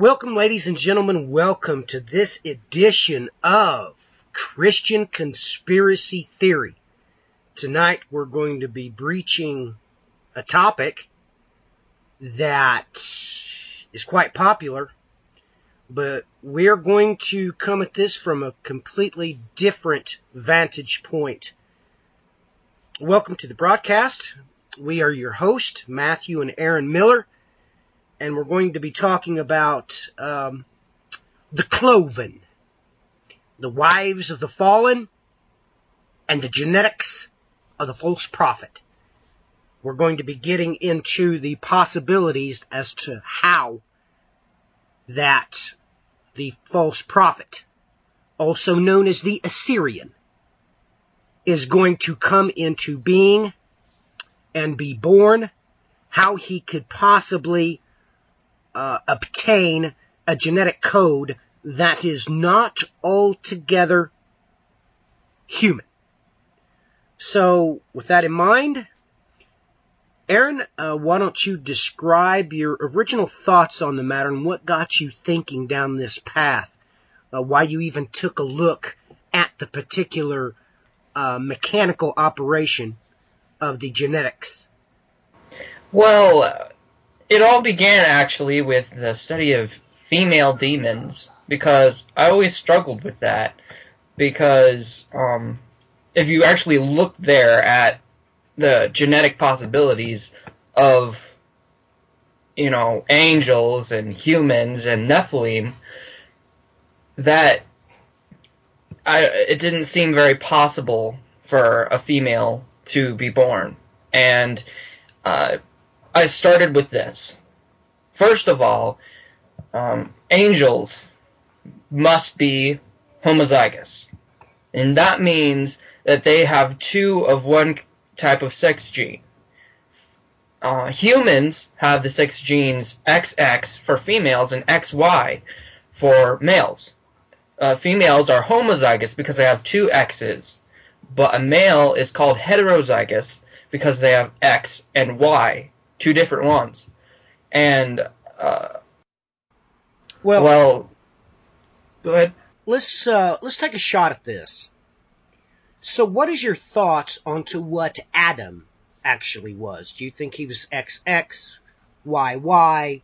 Welcome, ladies and gentlemen. Welcome to this edition of Christian Conspiracy Theory. Tonight, we're going to be breaching a topic that is quite popular, but we're going to come at this from a completely different vantage point. Welcome to the broadcast. We are your hosts, Matthew and Aaron Miller. And we're going to be talking about the Cloven, the wives of the fallen, and the genetics of the false prophet. We're going to be getting into the possibilities as to how that the false prophet, also known as the Assyrian, is going to come into being and be born, how he could possibly obtain a genetic code that is not altogether human. So, with that in mind, Aaron, why don't you describe your original thoughts on the matter and what got you thinking down this path, why you even took a look at the particular mechanical operation of the genetics? Well, it all began actually with the study of female demons, because I always struggled with that, because if you actually look there at the genetic possibilities of, angels and humans and Nephilim, that it didn't seem very possible for a female to be born. And I started with this. First of all, angels must be homozygous. And that means that they have two of one type of sex gene. Humans have the sex genes XX for females and XY for males. Females are homozygous because they have two X's, but a male is called heterozygous because they have X and Y. Two different ones. And, well, go ahead. Let's take a shot at this. So what is your thoughts onto what Adam actually was? Do you think he was XX, YY,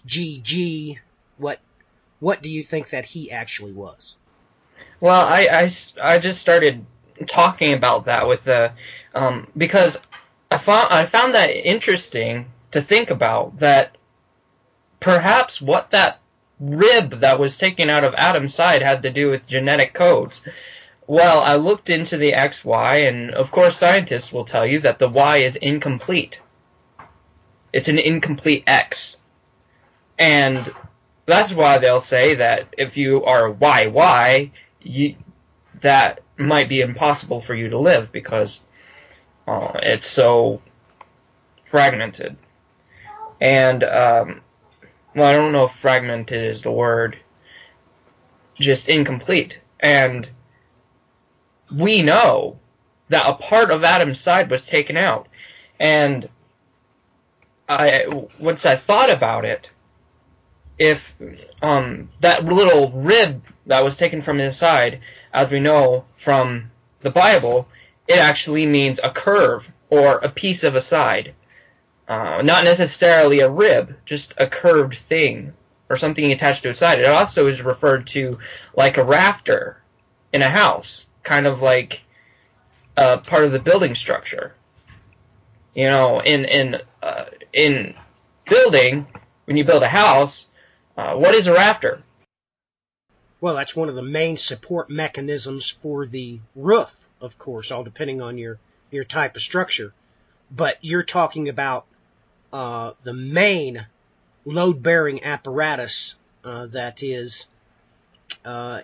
GG? What do you think that he actually was? Well, I just started talking about that with the, because I found that interesting to think about, that perhaps what that rib that was taken out of Adam's side had to do with genetic codes. Well, I looked into the XY, and of course scientists will tell you that the Y is incomplete. It's an incomplete X. And that's why they'll say that if you are YY, that might be impossible for you to live, because it's so fragmented. And, well, I don't know if fragmented is the word, just incomplete. And we know that a part of Adam's side was taken out. And once I thought about it, if that little rib that was taken from his side, as we know from the Bible, it actually means a curve or a piece of a side. Not necessarily a rib, just a curved thing or something attached to a side. It also is referred to like a rafter in a house, kind of like part of the building structure. In building, when you build a house, what is a rafter? Well, that's one of the main support mechanisms for the roof, of course, all depending on your type of structure. But you're talking about the main load-bearing apparatus that is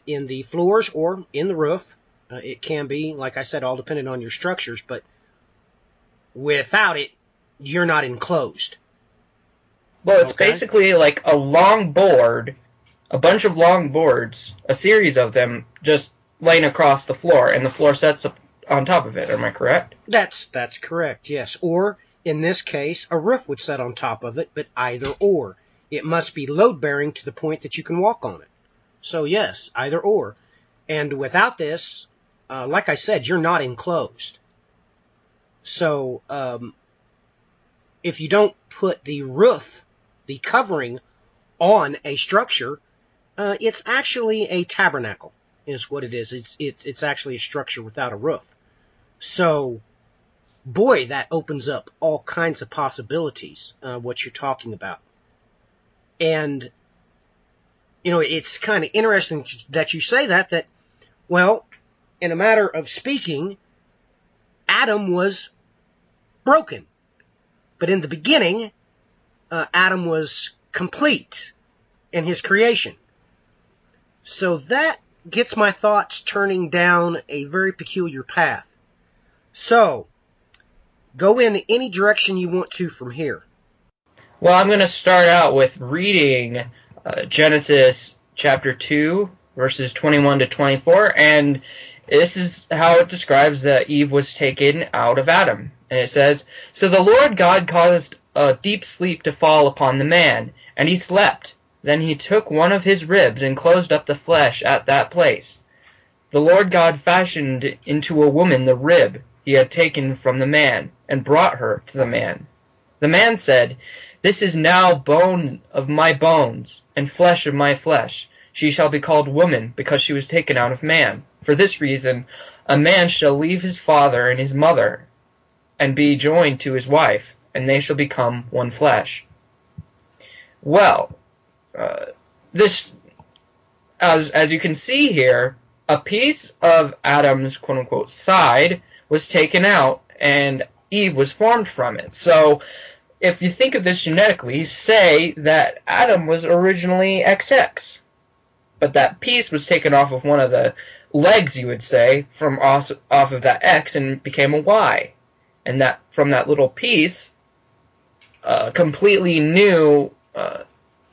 in the floors or in the roof. It can be, like I said, all dependent on your structures, but without it, you're not enclosed. Well, it's basically like a long board, a bunch of long boards, a series of them just laying across the floor, and the floor sets up on top of it. Am I correct? That's correct, yes. Or, in this case, a roof would set on top of it, but either or. it must be load-bearing to the point that you can walk on it. So yes, either or. And without this, like I said, you're not enclosed. So if you don't put the roof, the covering, on a structure, it's actually a tabernacle, is what it is. It's actually a structure without a roof. So, boy, that opens up all kinds of possibilities, what you're talking about. And, it's kind of interesting that you say that, well, in a matter of speaking, Adam was broken. But in the beginning, Adam was complete in his creation. So that gets my thoughts turning down a very peculiar path. So, go in any direction you want to from here. Well, I'm going to start out with reading Genesis chapter 2, verses 21 to 24, and this is how it describes that Eve was taken out of Adam. And it says, "So the Lord God caused a deep sleep to fall upon the man, and he slept. Then he took one of his ribs and closed up the flesh at that place. The Lord God fashioned into a woman the rib he had taken from the man, and brought her to the man. The man said, 'This is now bone of my bones, and flesh of my flesh. She shall be called woman, because she was taken out of man. For this reason, a man shall leave his father and his mother, and be joined to his wife, and they shall become one flesh.'" Well, this, as you can see here, a piece of Adam's quote-unquote side was taken out, and Eve was formed from it. So, if you think of this genetically, say that Adam was originally XX, but that piece was taken off of one of the legs, you would say, from off of that X and became a Y. And that from that little piece, completely new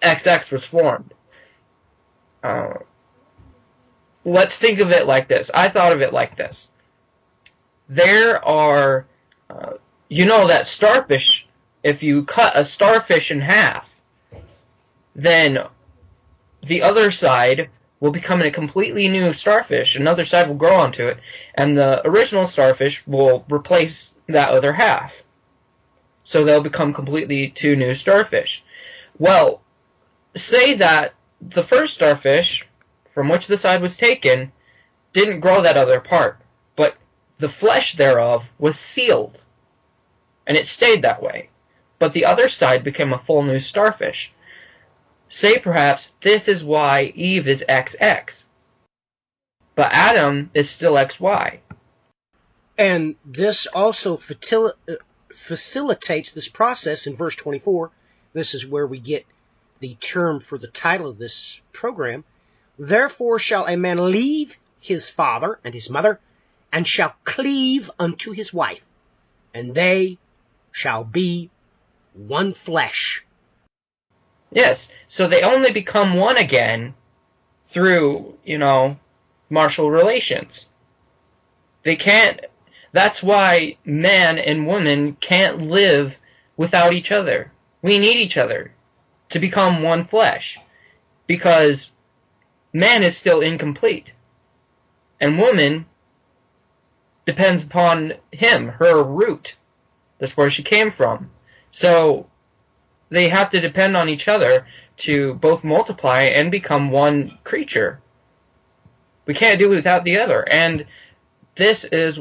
XX was formed. Let's think of it like this. I thought of it like this. There are, that starfish, if you cut a starfish in half, then the other side will become a completely new starfish. Another side will grow onto it, and the original starfish will replace that other half. So they'll become completely two new starfish. Well, say that the first starfish, from which the side was taken, didn't grow that other part, but the flesh thereof was sealed, and it stayed that way. But the other side became a full new starfish. Say perhaps this is why Eve is XX, but Adam is still XY. And this also facilitates this process in verse 24. This is where we get the term for the title of this program. "Therefore shall a man leave his father and his mother, and shall cleave unto his wife, and they shall be one flesh." Yes, so they only become one again through, martial relations. They can't, that's why man and woman can't live without each other. We need each other to become one flesh, because man is still incomplete, and woman depends upon him, her root. That's where she came from. So they have to depend on each other to both multiply and become one creature. We can't do it without the other. And this is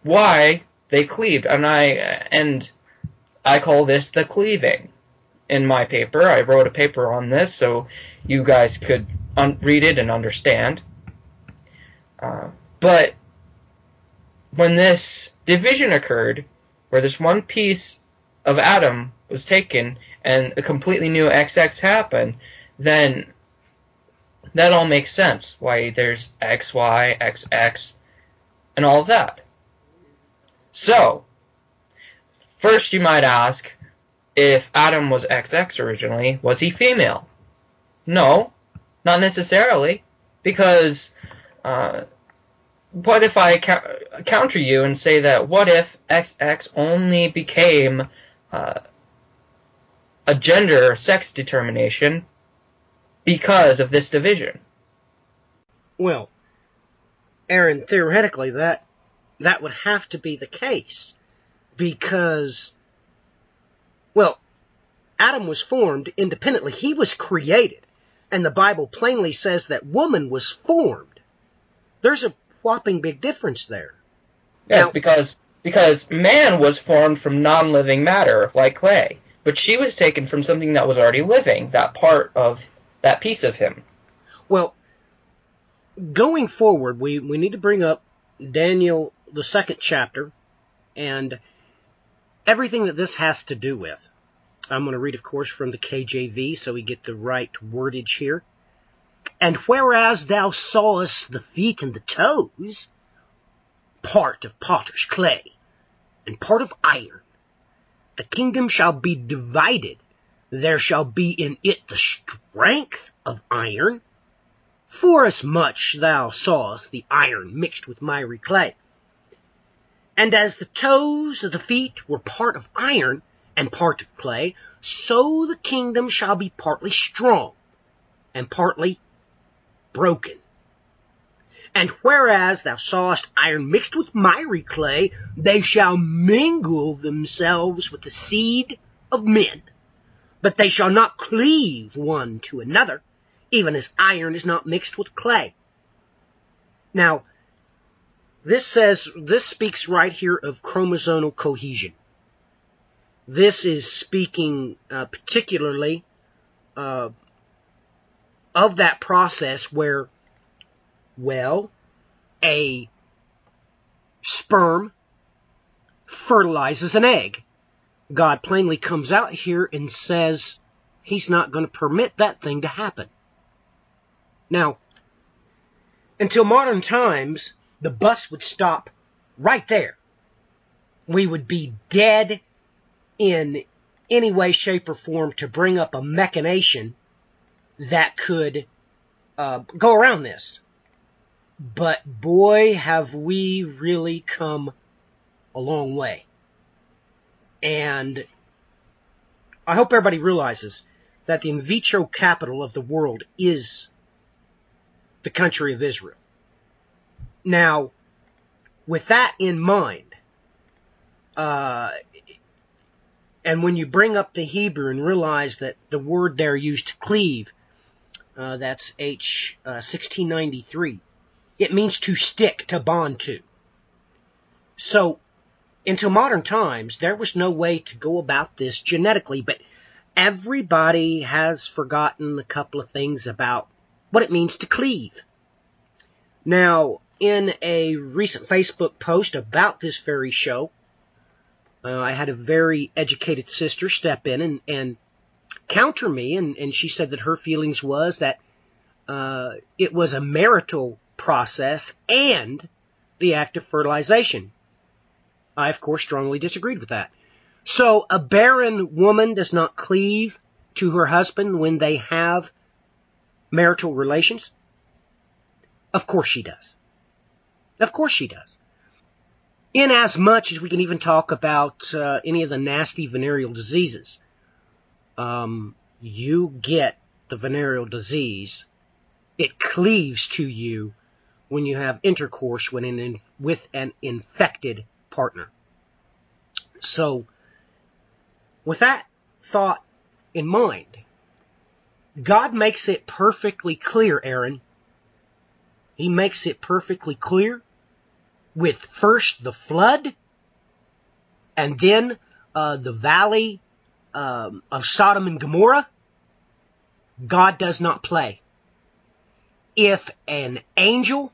why they cleaved. And I call this the cleaving. In my paper, I wrote a paper on this so you guys could read it and understand. But when this division occurred, where this one piece of Adam was taken and a completely new XX happened, then that all makes sense. Why there's XY, XX, and all of that. So, first you might ask, if Adam was XX originally, was he female? No, not necessarily, because what if I counter you and say that what if XX only became a gender or sex determination because of this division. Well, Aaron, theoretically, that would have to be the case because, well, Adam was formed independently. He was created. And the Bible plainly says that woman was formed. There's a whopping big difference there. Yes, Now, because man was formed from non-living matter, like clay. But she was taken from something that was already living, that piece of him. well, going forward, we need to bring up Daniel, the 2nd chapter, and everything that this has to do with. I'm going to read, of course, from the KJV so we get the right wordage here. And whereas thou sawest the feet and the toes, part of potter's clay, and part of iron, the kingdom shall be divided. There shall be in it the strength of iron, forasmuch thou sawest the iron mixed with miry clay. And as the toes of the feet were part of iron and part of clay, so the kingdom shall be partly strong and partly broken. And whereas thou sawest iron mixed with miry clay, they shall mingle themselves with the seed of men, but they shall not cleave one to another, even as iron is not mixed with clay. Now, this speaks right here of chromosomal cohesion. This is speaking particularly of that process where, well, a sperm fertilizes an egg. God plainly comes out here and says he's not going to permit that thing to happen. Now, until modern times, the bus would stop right there. We would be dead in any way, shape, or form to bring up a machination that could go around this. But boy, have we really come a long way. And I hope everybody realizes that the in vitro capital of the world is the country of Israel. Now, with that in mind, and when you bring up the Hebrew and realize that the word there used to cleave, that's H1693, it means to stick, to bond to. So, until modern times, there was no way to go about this genetically, but everybody has forgotten a couple of things about what it means to cleave. Now, in a recent Facebook post about this very show, I had a very educated sister step in and counter me, and she said that her feelings was that it was a marital process and the act of fertilization. I, of course, strongly disagreed with that. So a barren woman does not cleave to her husband when they have marital relations? Of course she does. Of course she does. Inasmuch as we can even talk about any of the nasty venereal diseases. You get the venereal disease. It cleaves to you when you have intercourse with an infected partner. So, with that thought in mind, God makes it perfectly clear, Aaron. He makes it perfectly clear with first the flood and then the valley of Sodom and Gomorrah. God does not play. If an angel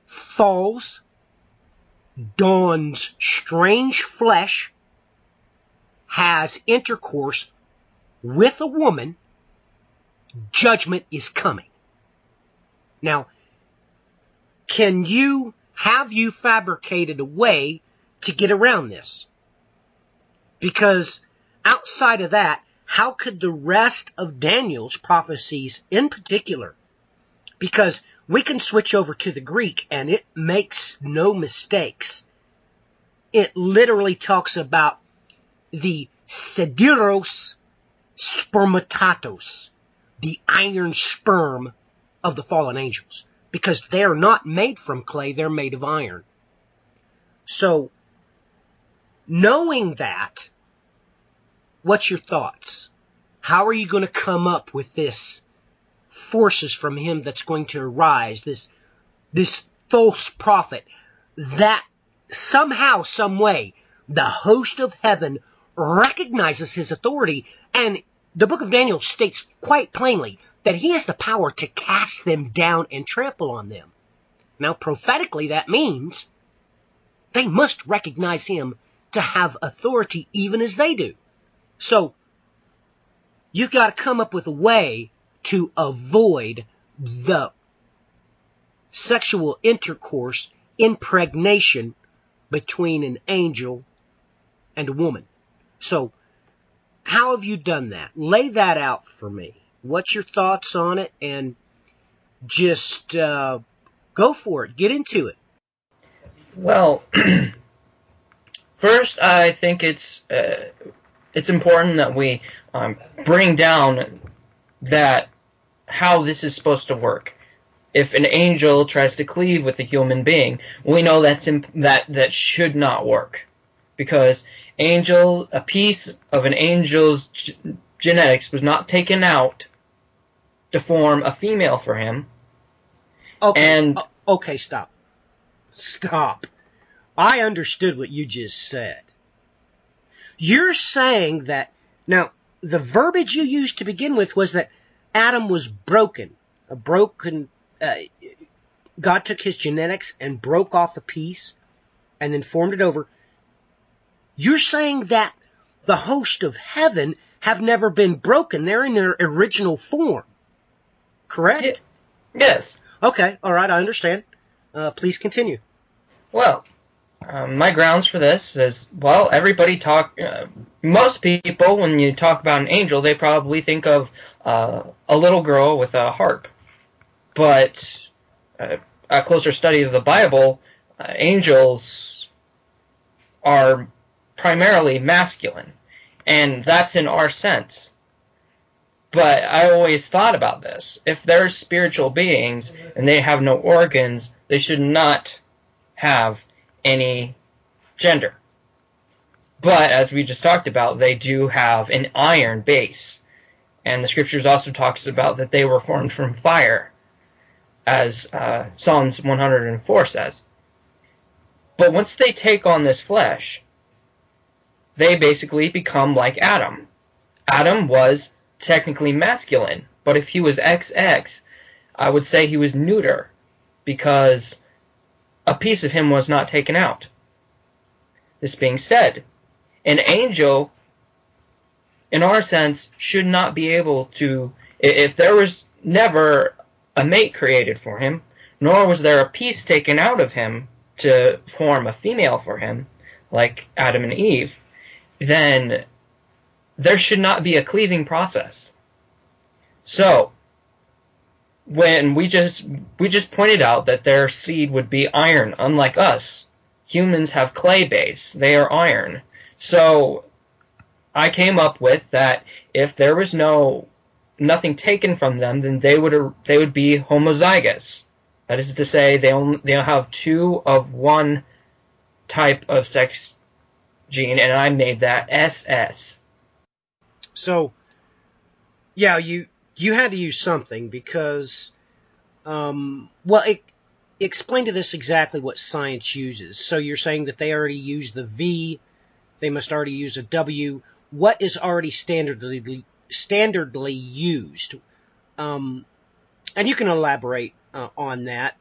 falls, dons strange flesh, has intercourse with a woman, judgment is coming. Now, have you fabricated a way to get around this? Because outside of that, how could the rest of Daniel's prophecies in particular, because we can switch over to the Greek and it makes no mistakes. It literally talks about the sediros spermatatos, the iron sperm of the fallen angels, because they're not made from clay, they're made of iron. So, knowing that, what's your thoughts? How are you going to come up with this forces from him that's going to arise, this false prophet, that somehow, some way, the host of heaven recognizes his authority, and the book of Daniel states quite plainly that he has the power to cast them down and trample on them. Now, prophetically, that means they must recognize him to have authority even as they do. So, you've got to come up with a way to avoid the sexual intercourse, impregnation between an angel and a woman. So, how have you done that? Lay that out for me. What's your thoughts on it? And just go for it. Get into it. Well, first, I think it's important that we bring down that how this is supposed to work. If an angel tries to cleave with a human being, we know that should not work, because a piece of an angel's genetics was not taken out to form a female for him. Okay. Okay, stop. Stop. I understood what you just said. You're saying that, now, the verbiage you used to begin with was that Adam was broken. God took his genetics and broke off a piece and then formed it over. You're saying that the host of heaven have never been broken. They're in their original form. Correct? Yes. Okay, all right, I understand. Please continue. Well, my grounds for this is, well, most people, when you talk about an angel, they probably think of a little girl with a harp. But a closer study of the Bible, angels are primarily masculine, and that's in our sense. But I always thought about this. If they're spiritual beings and they have no organs, they should not have any gender. But as we just talked about, they do have an iron base. And the scriptures also talks about that they were formed from fire, as Psalms 104 says. But once they take on this flesh, they basically become like Adam. Adam was technically masculine, but if he was XX, I would say he was neuter, because a piece of him was not taken out. This being said, an angel, in our sense, should not be able to, if there was never a mate created for him, nor was there a piece taken out of him to form a female for him, like Adam and Eve, then there should not be a cleaving process. So, when we just pointed out that their seed would be iron, unlike us, humans have clay base, they are iron. So, I came up with that if there was nothing taken from them, then they would be homozygous. That is to say, they'll have two of one type of sex gene, and I made that SS. So, yeah, you had to use something because, explain to us exactly what science uses. So you're saying that they already use the V, they must already use a W. What is already standardly used? And you can elaborate on that,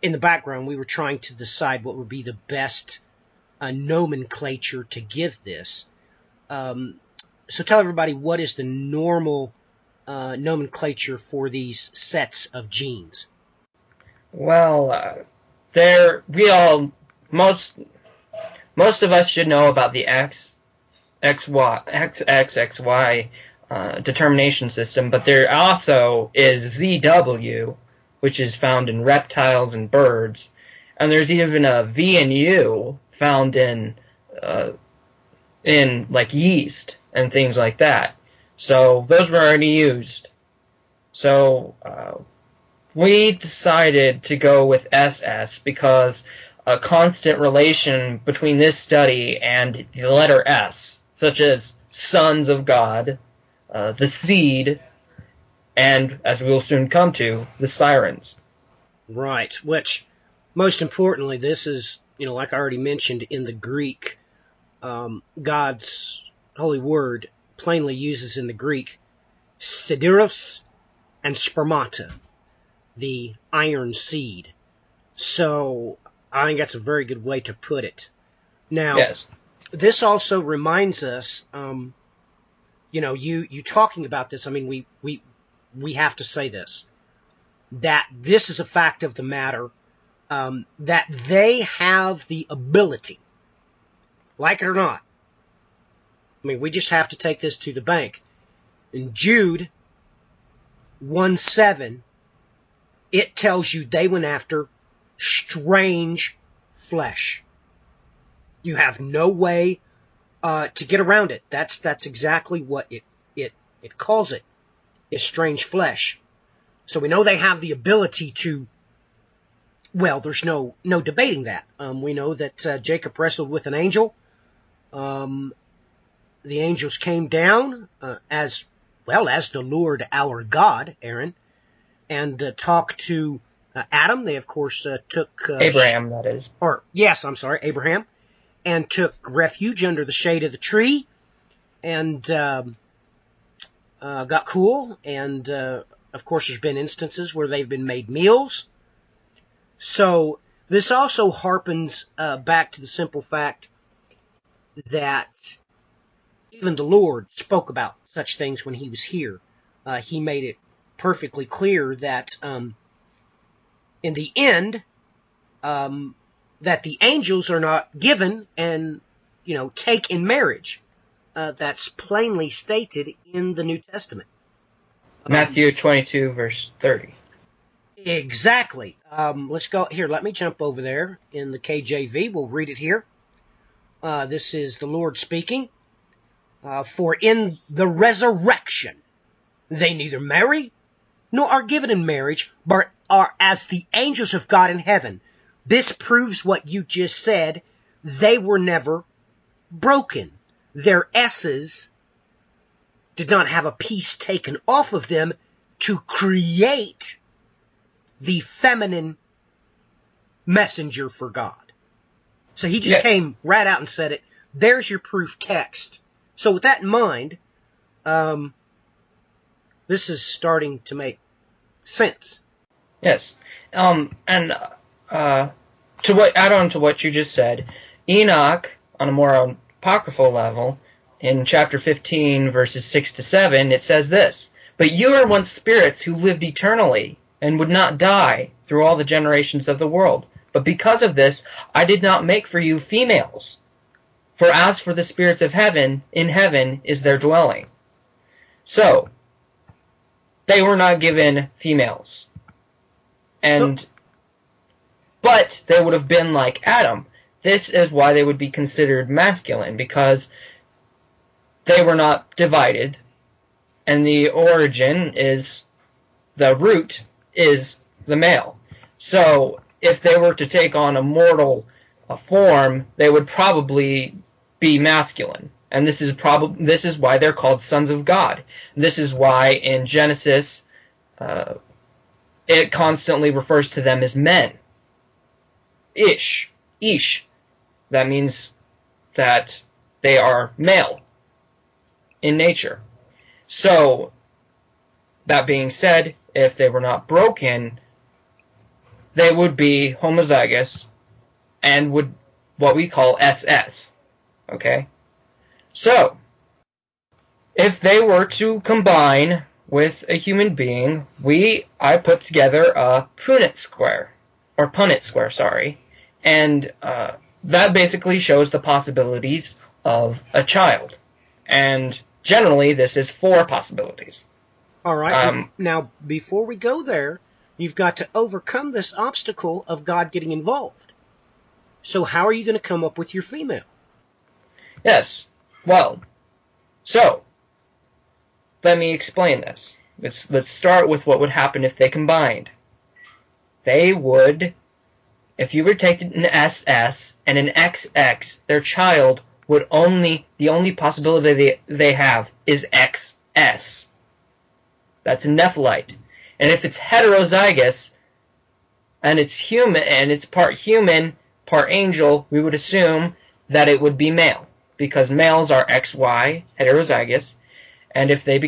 in the background we were trying to decide what would be the best nomenclature to give this. So tell everybody, what is the normal nomenclature for these sets of genes? Well, most of us should know about the XY determination system, but there also is ZW, which is found in reptiles and birds, and there's even a V and U found in in like yeast and things like that. So those were already used. So we decided to go with SS because a constant relation between this study and the letter S, such as sons of God, the seed, and, as we will soon come to, the sirens. Right, which, most importantly, this is, like I already mentioned, in the Greek, God's holy word plainly uses in the Greek sideros and spermata, the iron seed. So I think that's a very good way to put it. Now, Yes. This also reminds us, you talking about this. I mean, we have to say this, that this is a fact of the matter, that they have the ability, like it or not. I mean, we just have to take this to the bank. In Jude 1:7, it tells you they went after strange flesh. You have no way to get around it. That's exactly what it calls it, is strange flesh. So we know they have the ability to, well, there's no debating that. We know that Jacob wrestled with an angel. The angels came down as well as the Lord our God, Aaron, and talked to Adam. They, of course, took... Abraham, that is. Abraham, and took refuge under the shade of the tree, and got cool, and, of course, there's been instances where they've been made meals. So this also harpens back to the simple fact that even the Lord spoke about such things when he was here. He made it perfectly clear that in the end, that the angels are not given and, take in marriage. That's plainly stated in the New Testament. Matthew 22, verse 30. Exactly. Let's go here. Let me jump over there in the KJV. We'll read it here. This is the Lord speaking. For in the resurrection, they neither marry nor are given in marriage, but are as the angels of God in heaven. This proves what you just said. They were never broken. Their S's did not have a piece taken off of them to create the feminine messenger for God. So he just came right out and said it. There's your proof text. So with that in mind, this is starting to make sense. Yes. And to add on to what you just said, Enoch, on a more apocryphal level, in chapter 15, verses 6 to 7, it says this: "But you were once spirits who lived eternally, and would not die through all the generations of the world. But because of this, I did not make for you females. For as for the spirits of heaven, in heaven is their dwelling." So, they were not given females. But they would have been like Adam. This is why they would be considered masculine, because they were not divided, and the root is the male. So, if they were to take on a mortal form, they would probably be masculine. And this is why they're called sons of God. This is why in Genesis it constantly refers to them as men. Ish. That means that they are male in nature. So, that being said, if they were not broken, they would be homozygous and would what we call SS. Okay? So, if they were to combine with a human being, I put together a Punnett square, and that basically shows the possibilities of a child. And generally, this is 4 possibilities. All right. Now, before we go there, you've got to overcome this obstacle of God getting involved. So how are you going to come up with your female? Yes. Well, so let me explain this. Let's start with what would happen if they combined. They would, if you were taking an SS and an XX, their child would the only possibility they have is XS. That's a Nephilim. And if it's heterozygous and it's human and it's part human, part angel, we would assume that it would be male, because males are XY heterozygous, and if they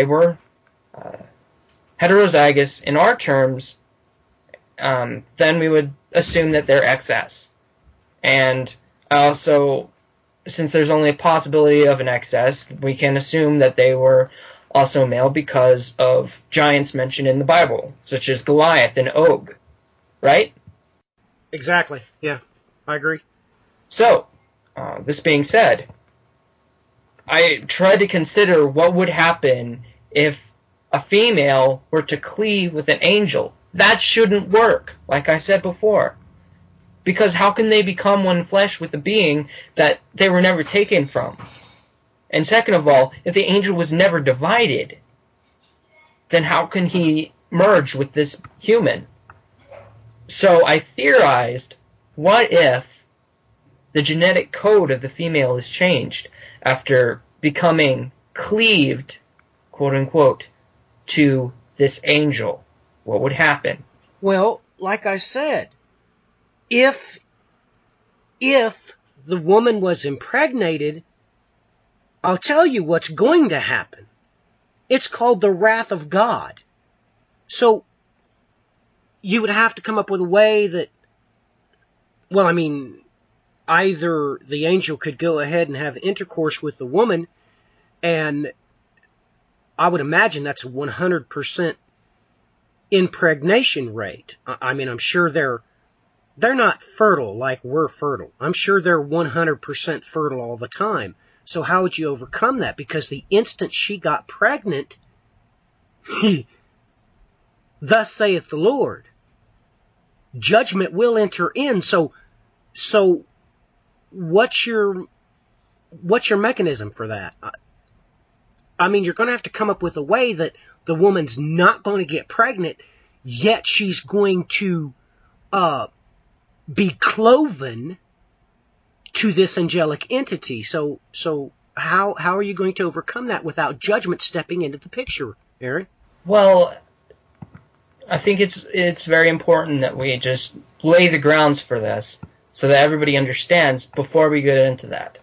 were heterozygous in our terms, then we would assume that they're XS. And also, since there's only a possibility of an XS, we can assume that they were also male because of giants mentioned in the Bible, such as Goliath and Og, right? Exactly. Yeah, I agree. So, this being said, I tried to consider what would happen if a female were to cleave with an angel. That shouldn't work, like I said before. Because how can they become one flesh with a being that they were never taken from? And second of all, if the angel was never divided, then how can he merge with this human? So I theorized, what if the genetic code of the female is changed after becoming cleaved, quote unquote, to this angel? What would happen? Well, like I said, if the woman was impregnated, I'll tell you what's going to happen. It's called the wrath of God. So you would have to come up with a way that, well, I mean, either the angel could go ahead and have intercourse with the woman, and I would imagine that's a 100% impregnation rate. I mean, I'm sure they're not fertile like we're fertile. I'm sure they're 100% fertile all the time. So how would you overcome that? Because the instant she got pregnant, thus saith the Lord, judgment will enter in. So what's your mechanism for that? I mean, you're going to have to come up with a way that the woman's not going to get pregnant, yet she's going to be cloven to this angelic entity. So how are you going to overcome that without judgment stepping into the picture, Aaron? Well, I think it's very important that we just lay the grounds for this so that everybody understands before we get into that.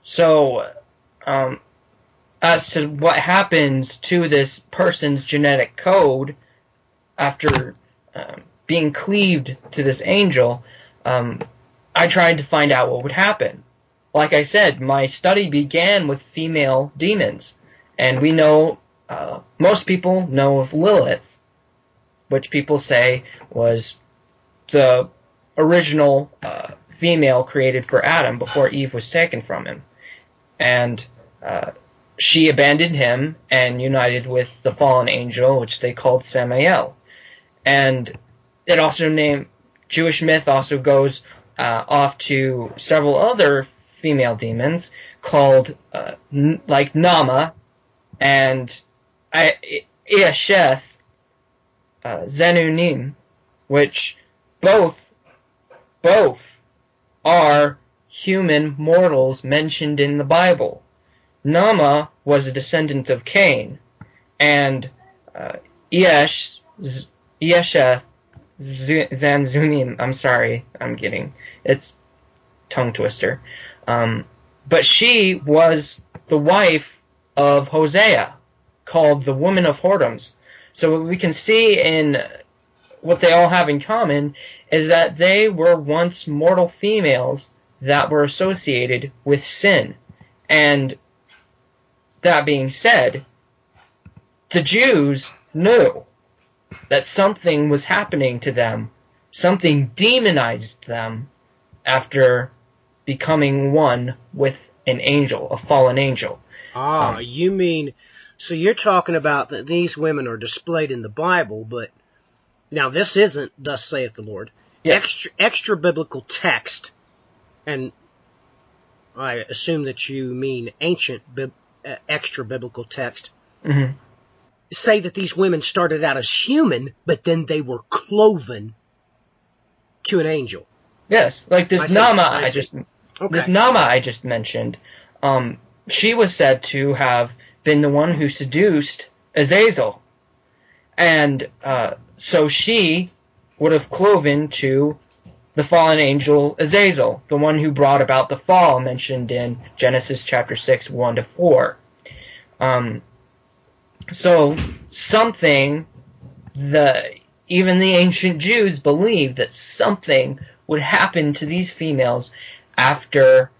So, as to what happens to this person's genetic code after being cleaved to this angel, I tried to find out what would happen. Like I said, my study began with female demons. And we know, most people know of Lilith, which people say was the original female created for Adam before Eve was taken from him. And she abandoned him and united with the fallen angel, which they called Samael. And it also named, Jewish myth also goes off to several other female demons called like Nama and Iasheth, Zenunim, which both are human mortals mentioned in the Bible. Nama was a descendant of Cain, and Iasheth Zanzunim, I'm sorry, it's tongue twister. But she was the wife of Hosea, called the woman of whoredoms. So what we can see in what they all have in common is that they were once mortal females that were associated with sin. And that being said, the Jews knew that something was happening to them. Something demonized them after becoming one with an angel, a fallen angel. You mean, so you're talking about that these women are displayed in the Bible, but now this isn't thus saith the Lord. Yes. Extra biblical text, and I assume that you mean ancient extra biblical text, Mm-hmm. say that these women started out as human, but then they were cloven to an angel. Yes, like this Nama Okay. I just mentioned. She was said to have been the one who seduced Azazel, and so she would have cloven to the fallen angel Azazel, the one who brought about the fall mentioned in Genesis chapter 6, 1-4. So something, even the ancient Jews believed that something would happen to these females after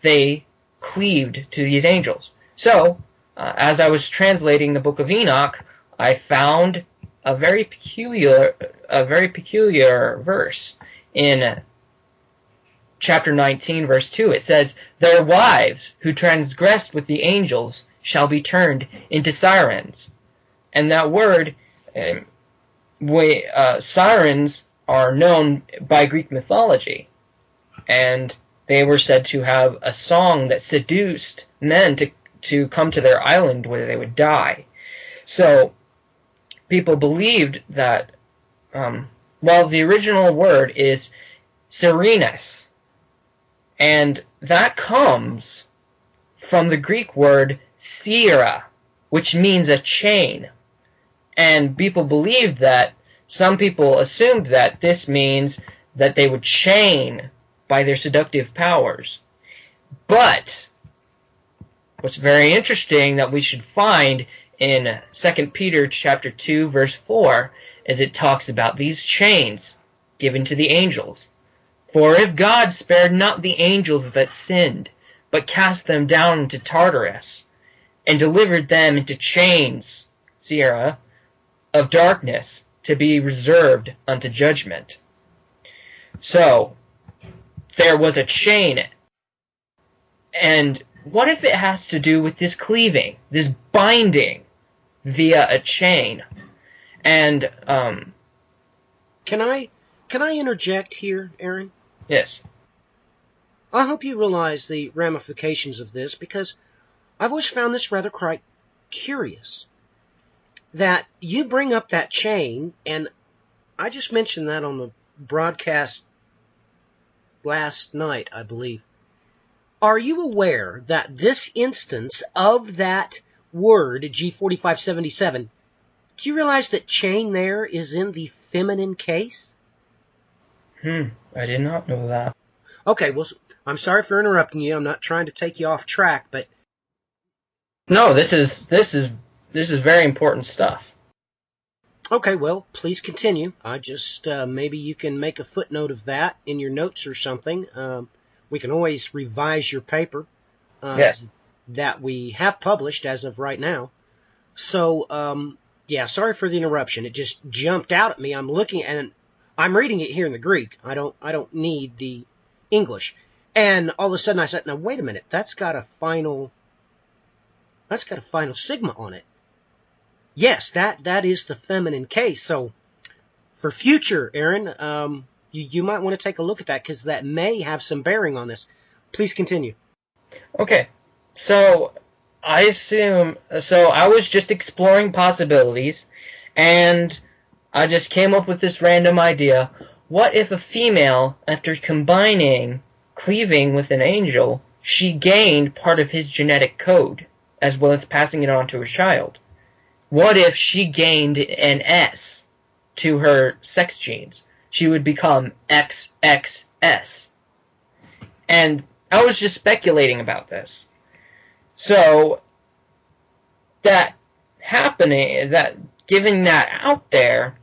they cleaved to these angels. So, as I was translating the book of Enoch, I found a very peculiar verse in chapter 19, verse 2. It says, "Their wives who transgressed with the angels shall be turned into sirens." And that word, sirens are known by Greek mythology, and they were said to have a song that seduced men to come to their island where they would die. So people believed that, the original word is sirenes, and that comes from the Greek word sira, which means a chain. And people believed that, some people assumed that this means that they would chain by their seductive powers. But what's very interesting that we should find in 2 Peter chapter 2, verse 4, is it talks about these chains given to the angels. "For if God spared not the angels that sinned, but cast them down into Tartarus, and delivered them into chains," Sierra, "of darkness, to be reserved unto judgment." So, there was a chain. And what if it has to do with this cleaving, this binding via a chain? And, Can I interject here, Aaron? yes. I hope you realize the ramifications of this, because I've always found this rather quite curious. That you bring up that chain, and I just mentioned that on the broadcast last night, I believe. Are you aware that this instance of that word, G4577, do you realize that chain there is in the feminine case? I did not know that. Okay, well, I'm sorry for interrupting you. I'm not trying to take you off track, but... No, this is very important stuff. Okay, well, please continue. I just, maybe you can make a footnote of that in your notes or something. We can always revise your paper. Yes. That we have published as of right now. So, yeah, sorry for the interruption. It just jumped out at me. I'm looking, and I'm reading it here in the Greek. I don't need the English. And all of a sudden I said, now wait a minute, that's got a final sigma on it. Yes, that is the feminine case. So for future, Aaron, you might want to take a look at that, because that may have some bearing on this. Please continue. Okay, so I was just exploring possibilities, and I just came up with this random idea. What if a female, after cleaving with an angel, she gained part of his genetic code, as well as passing it on to her child? What if she gained an S to her sex genes? She would become XXS. And I was just speculating about this. So, giving that out there,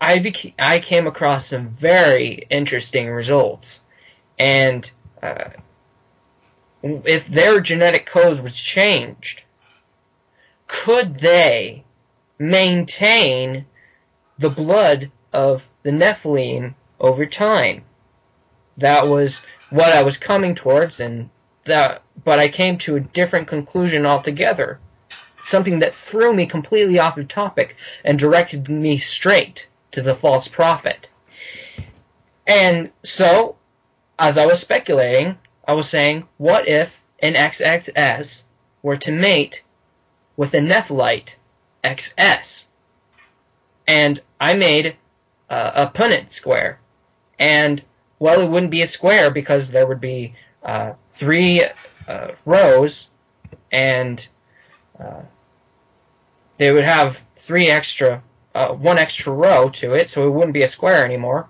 I came across some very interesting results. And if their genetic code was changed, could they maintain the blood of the Nephilim over time? That was what I was coming towards, but I came to a different conclusion altogether. Something that threw me completely off the topic and directed me straight to the false prophet. And so, as I was speculating, I was saying, what if an XXS were to mate with a Nephelite XS? And I made a Punnett square. And, well, it wouldn't be a square because there would be 3 rows, and they would have 1 extra row to it, so it wouldn't be a square anymore.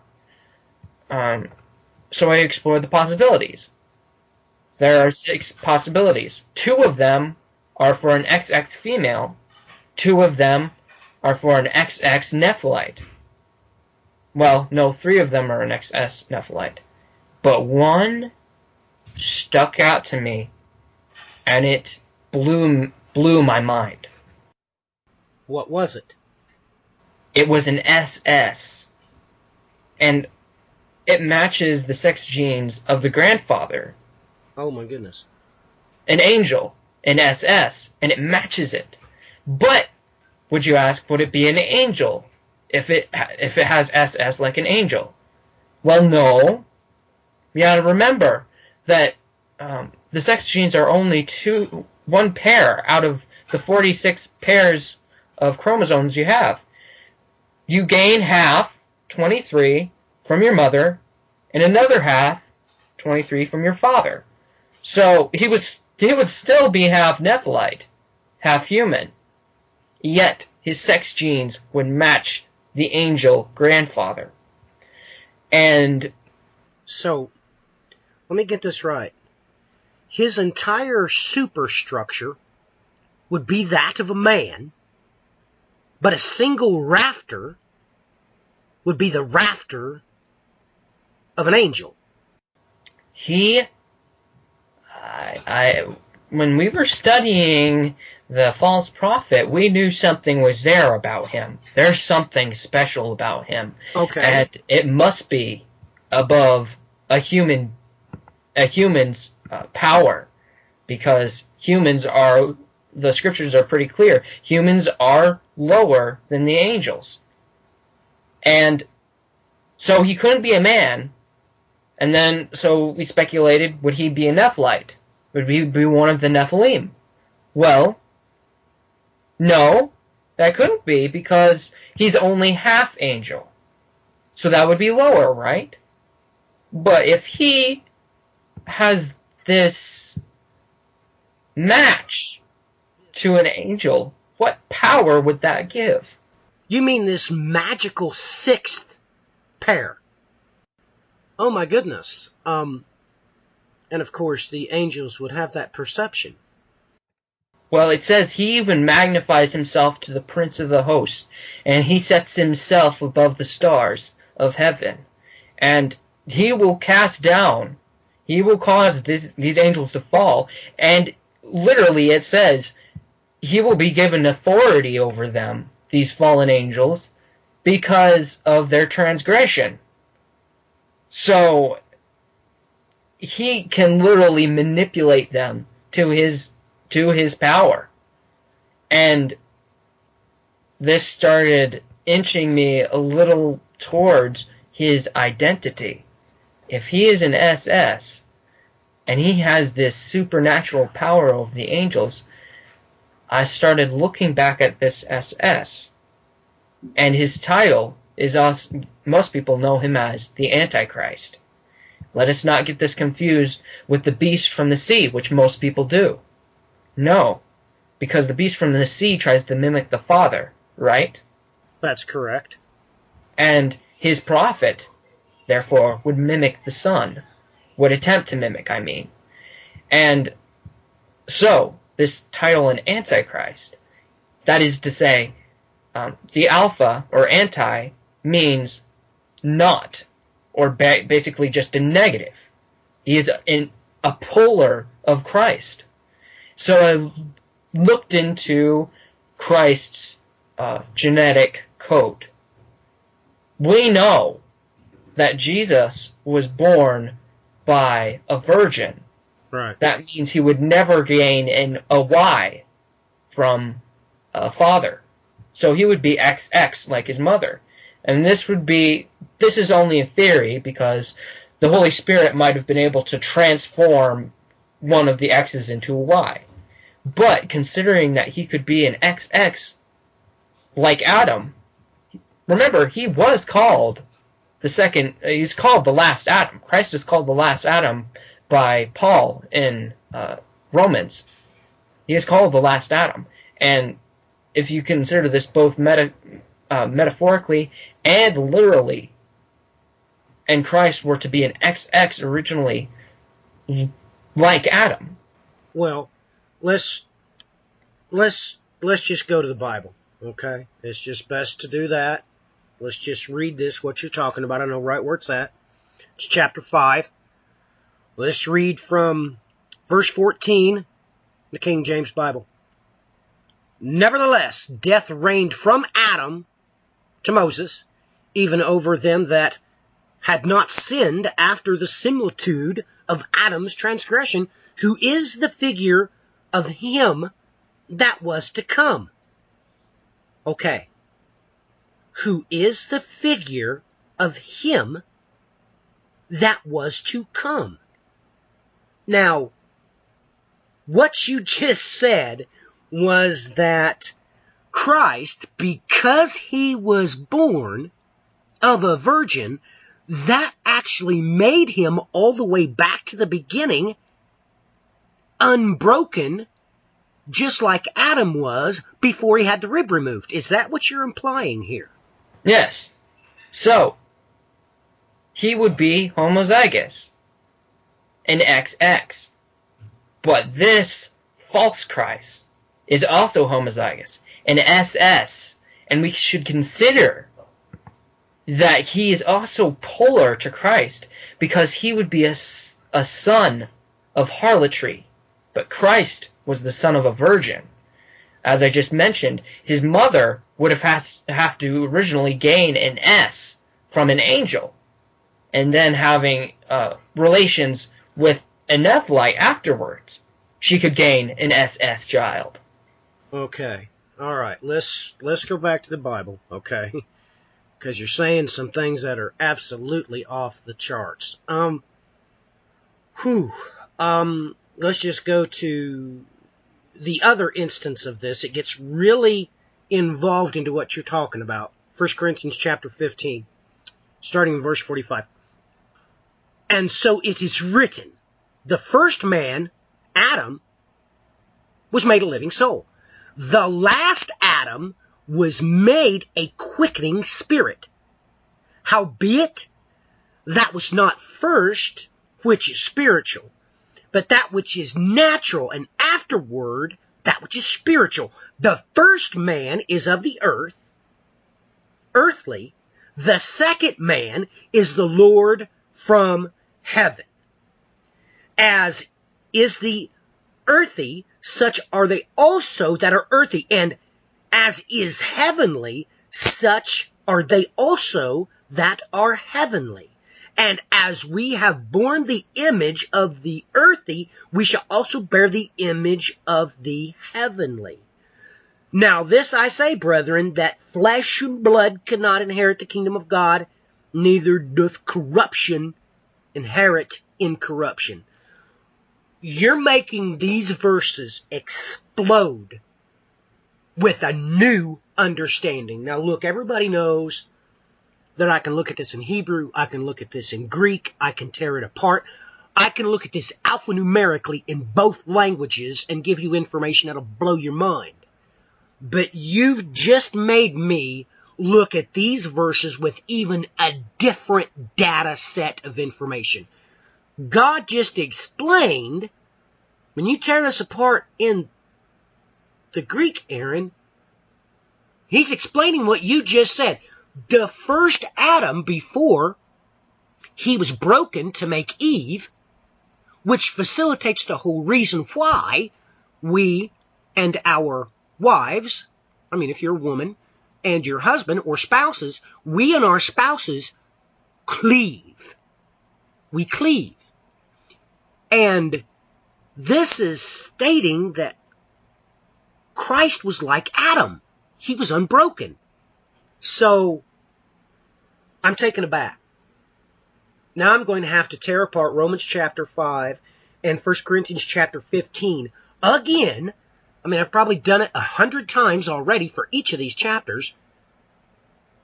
So I explored the possibilities. There are 6 possibilities. 2 of them are for an XX female. 2 of them are for an XX Nephelite. Well, no, 3 of them are an XS Nephelite. But one stuck out to me, and it blew my mind. What was it? It was an SS. And it matches the sex genes of the grandfather. Oh my goodness. An angel, an SS, and it matches it. But, would you ask, would it be an angel if it has SS like an angel? Well, no. You gotta remember that the sex genes are only one pair out of the 46 pairs of chromosomes you have. You gain half, 23, from your mother, and another half, 23, from your father. So he would still be half Nephelite, half human. Yet his sex genes would match the angel grandfather. And so, let me get this right. His entire superstructure would be that of a man, but a single rafter would be the rafter of an angel. When we were studying the false prophet, we knew something was there about him. There's something special about him. Okay. And it must be above a human's power, because the scriptures are pretty clear. Humans are lower than the angels. And so he couldn't be a man. And then, so we speculated, would he be a Nephelite? Would he be one of the Nephilim? Well, no, that couldn't be, because he's only half angel. So that would be lower, right? But if he has this match to an angel, what power would that give? You mean this magical 6th pair? Oh my goodness. And of course the angels would have that perception. Well, it says he even magnifies himself to the prince of the host, and he sets himself above the stars of heaven. And he will cast down, he will cause these angels to fall, and literally it says he will be given authority over them, these fallen angels, because of their transgression. So he can literally manipulate them to his power. And this started inching me a little towards his identity. If he is an SS, and he has this supernatural power over the angels, I started looking back at this SS, and his title is also, most people know him as the Antichrist. Let us not get this confused with the beast from the sea, which most people do. No, because the beast from the sea tries to mimic the Father, right? That's correct. And his prophet, therefore, would mimic the Son. Would attempt to mimic, I mean. And so, this title, an Antichrist, that is to say, the alpha, or anti, means not, or basically just a negative. He is a polar of Christ. So I looked into Christ's genetic code. We know that Jesus was born by a virgin. Right. That means he would never gain a Y from a father. So he would be XX like his mother. And this is only a theory, because the Holy Spirit might have been able to transform one of the X's into a Y. But considering that he could be an XX like Adam, remember, he was called he's called the last Adam. Christ is called the last Adam by Paul in Romans. He is called the last Adam. And if you consider this both metaphorically and literally, and Christ were to be an XX originally, like Adam. Well, let's just go to the Bible, okay? It's just best to do that. Let's just read this, what you're talking about. I know right where it's at. It's chapter 5. Let's read from verse 14, the King James Bible. Nevertheless, death reigned from Adam to Moses, even over them that had not sinned after the similitude of Adam's transgression, who is the figure of him that was to come. Okay. Who is the figure of him that was to come. Now, what you just said was that Christ, because he was born of a virgin, that actually made him all the way back to the beginning, unbroken, just like Adam was before he had the rib removed. Is that what you're implying here? Yes. So, he would be homozygous, an XX. But this false Christ is also homozygous, an SS. And we should consider that he is also polar to Christ, because he would be a son of harlotry. But Christ was the son of a virgin. As I just mentioned, his mother would have to originally gain an S from an angel, and then having relations with a Nephilim afterwards, she could gain an SS child. Okay. All right. Let's go back to the Bible, okay? Because you're saying some things that are absolutely off the charts. Let's just go to the other instance of this. It gets really involved into what you're talking about. 1 Corinthians chapter 15, starting in verse 45. And so it is written, the first man, Adam, was made a living soul. The last Adam was made a quickening spirit. Howbeit, that was not first, which is spiritual, but that which is natural, and afterward, that which is spiritual. The first man is of the earth, earthly. The second man is the Lord from heaven. As is the earthy, such are they also that are earthy. And as is heavenly, such are they also that are heavenly. And as we have borne the image of the earthy, we shall also bear the image of the heavenly. Now this I say, brethren, that flesh and blood cannot inherit the kingdom of God, neither doth corruption inherit incorruption. You're making these verses explode with a new understanding. Now look, everybody knows that I can look at this in Hebrew, I can look at this in Greek, I can tear it apart. I can look at this alphanumerically in both languages and give you information that'll blow your mind. But you've just made me look at these verses with even a different data set of information. God just explained, when you tear this apart in the Greek, Aaron, he's explaining what you just said. The first Adam, before he was broken to make Eve, which facilitates the whole reason why we and our wives, I mean if you're a woman, and your husband or spouses, we and our spouses cleave. We cleave. And this is stating that Christ was like Adam. He was unbroken. So, I'm taken aback. Now I'm going to have to tear apart Romans chapter 5 and 1 Corinthians chapter 15 again. I mean, I've probably done it 100 times already for each of these chapters.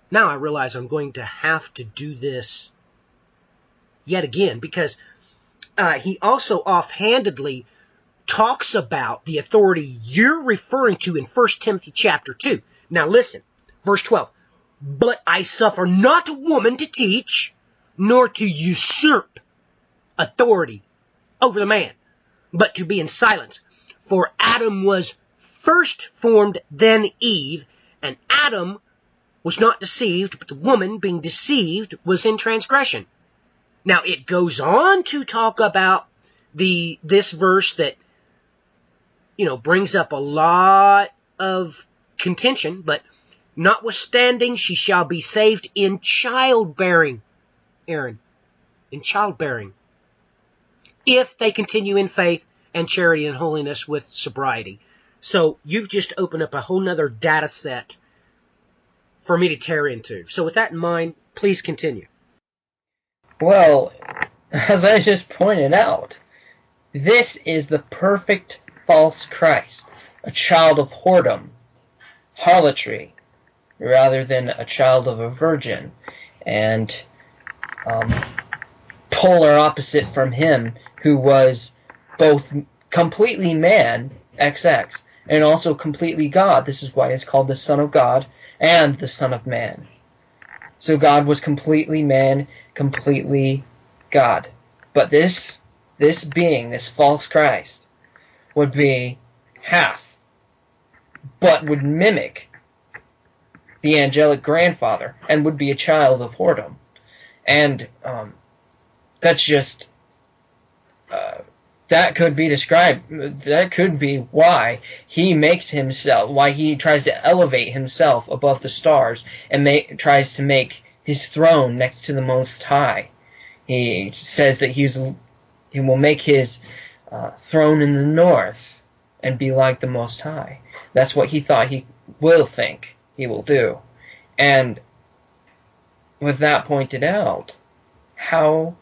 Now I realize I'm going to have to do this yet again, because he also offhandedly talks about the authority you're referring to in 1 Timothy chapter 2. Now listen, verse 12. But I suffer not a woman to teach, nor to usurp authority over the man, but to be in silence. For Adam was first formed, then Eve, and Adam was not deceived, but the woman being deceived was in transgression. Now it goes on to talk about this verse that, brings up a lot of contention, but notwithstanding, she shall be saved in childbearing, Aaron, in childbearing, if they continue in faith and charity and holiness with sobriety. So you've just opened up a whole nother data set for me to tear into. So with that in mind, please continue. Well, as I just pointed out, this is the perfect false Christ, a child of whoredom, harlotry, rather than a child of a virgin, and polar opposite from him, who was both completely man, XX, and also completely God. This is why it's called the Son of God and the Son of Man. So God was completely man, completely God. But this being, this false Christ, would be half, but would mimic the angelic grandfather, and would be a child of whoredom. And that's just, that could be described, that could be why he makes himself, why he tries to elevate himself above the stars, and tries to make his throne next to the Most High. He says that he will make his throne in the north and be like the Most High. That's what he thought he will think he will do. And with that pointed out, how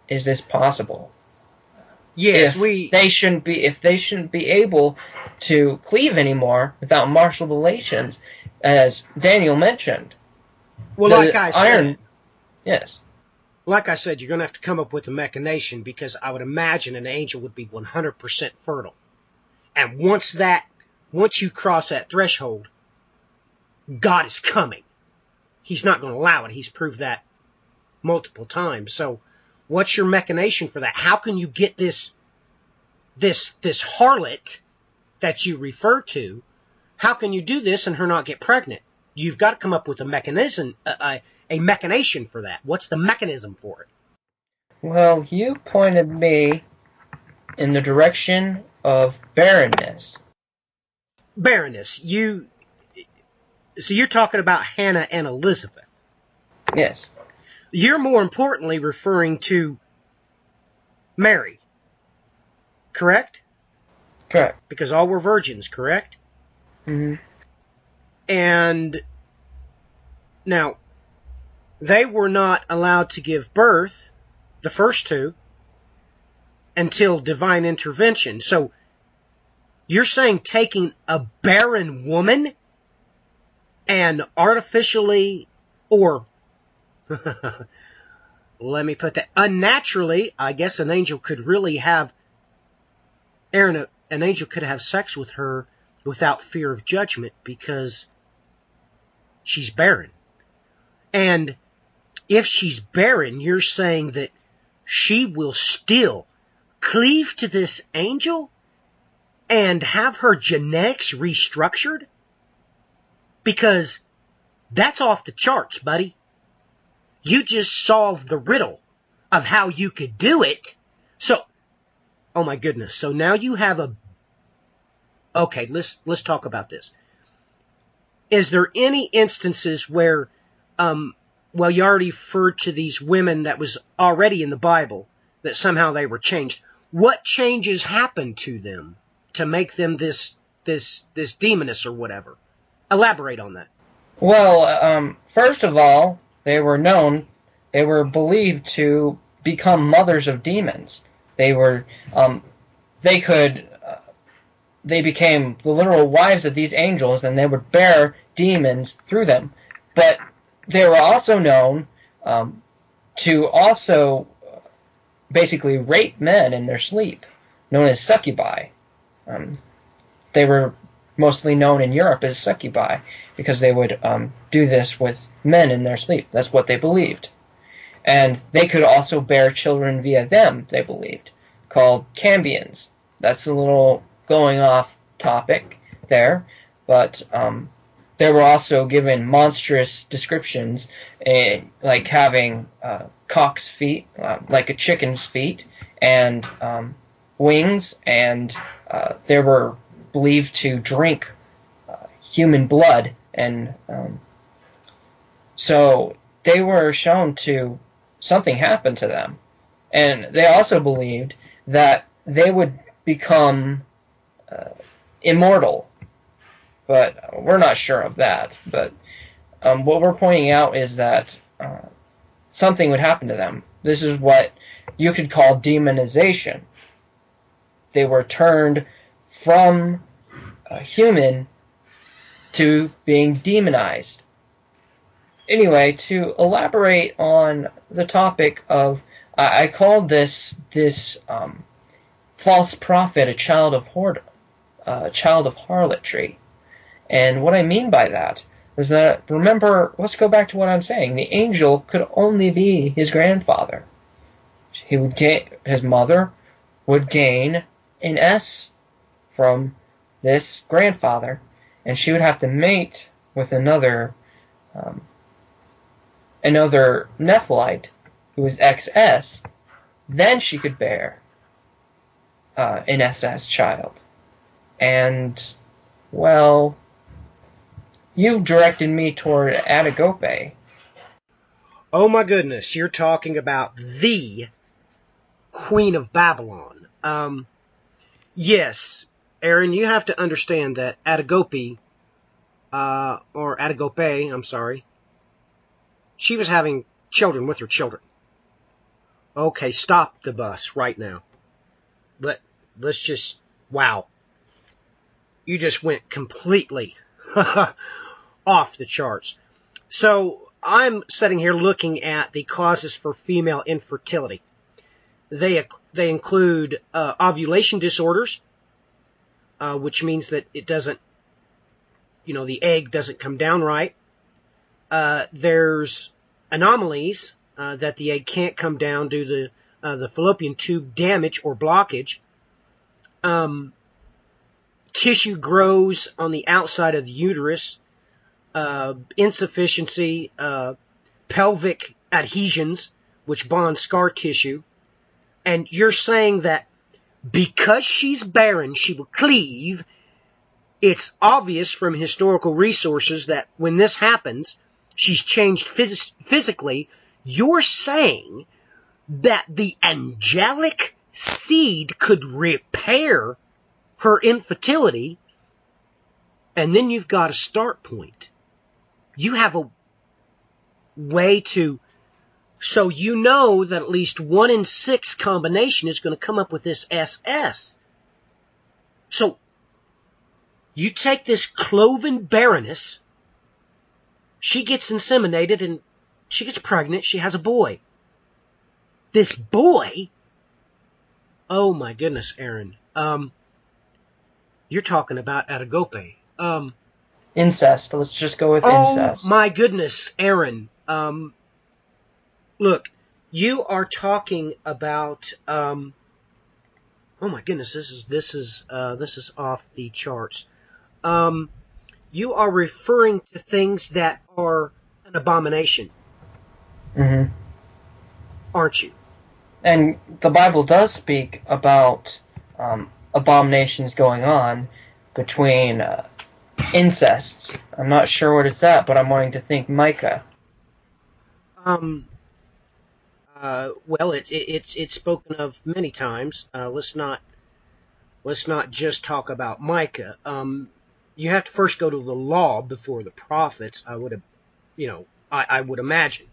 is this possible? Yes, if they shouldn't be able to cleave anymore without martial relations, as Daniel mentioned. Well, like I said, yes. Like I said, you're going to have to come up with a machination, because I would imagine an angel would be 100% fertile. And once you cross that threshold, God is coming. He's not going to allow it. He's proved that multiple times. So what's your machination for that? How can you get this harlot that you refer to, how can you do this and her not get pregnant? You've got to come up with a mechanism, a machination for that. What's the mechanism for it? Well, you pointed me in the direction of barrenness. Barrenness. So you're talking about Hannah and Elizabeth. Yes. You're more importantly referring to Mary. Correct? Correct. Because all were virgins, correct? Mm-hmm. And now, they were not allowed to give birth, the first two, until divine intervention. So, you're saying taking a barren woman and artificially, or let me put that, unnaturally, I guess an angel could really have, Aaron, an angel could have sex with her without fear of judgment because she's barren. And if she's barren, you're saying that she will still cleave to this angel and have her genetics restructured? Because that's off the charts, buddy. You just solved the riddle of how you could do it. So, oh my goodness. So now you have a... Okay, let's talk about this. Is there any instances where, well, you already referred to these women that was already in the Bible, that somehow they were changed. What changes happened to them to make them this demoness or whatever? Elaborate on that. Well, first of all, they were known They were believed to become mothers of demons. They were, they could, they became the literal wives of these angels, and they would bear demons through them. But they were also known to also basically rape men in their sleep, known as succubi. They were mostly known in Europe as succubi because they would do this with men in their sleep. That's what they believed. And they could also bear children via them, they believed, called cambions. That's a little going off topic there, but they were also given monstrous descriptions, like having cock's feet, like a chicken's feet, and wings, and they were believed to drink human blood, and so they were shown to something happened to them. And they also believed that they would become immortal, but we're not sure of that. But what we're pointing out is that something would happen to them. This is what you could call demonization. They were turned from human to being demonized. Anyway, to elaborate on the topic of, I called this false prophet a child of harlotry. And what I mean by that is that, remember, let's go back to what I'm saying. The angel could only be his grandfather. His mother would gain an S from this grandfather, and she would have to mate with another Nephilim who was XS. Then she could bear an SS child. And, well, you directed me toward Adagope. Oh my goodness, you're talking about the Queen of Babylon. Yes, Aaron, you have to understand that Adagope, or Adagope, I'm sorry, she was having children with her children. Okay, stop the bus right now. Let's just, wow. You just went completely off the charts. So I'm sitting here looking at the causes for female infertility. They include ovulation disorders, which means that it doesn't, the egg doesn't come down right. There's anomalies that the egg can't come down due to the fallopian tube damage or blockage. Tissue grows on the outside of the uterus. Insufficiency, pelvic adhesions, which bond scar tissue. And you're saying that because she's barren, she will cleave. It's obvious from historical resources that when this happens, she's changed physically. You're saying that the angelic seed could repair her infertility, and then you've got a start point. You have a way to, so you know that at least 1 in 6 combination is going to come up with this SS. So you take this Cloven Baroness, she gets inseminated and she gets pregnant, she has a boy. This boy, oh my goodness, Aaron, you're talking about Adagope. Incest. Let's just go with incest. Oh my goodness, Aaron. Look, you are talking about. Oh my goodness, this is off the charts. You are referring to things that are an abomination, aren't you? And the Bible does speak about abominations going on between incests. I'm not sure what it's at, but I'm wanting to think Micah. Well, it's spoken of many times. Let's not just talk about Micah. You have to first go to the law before the prophets. I would imagine.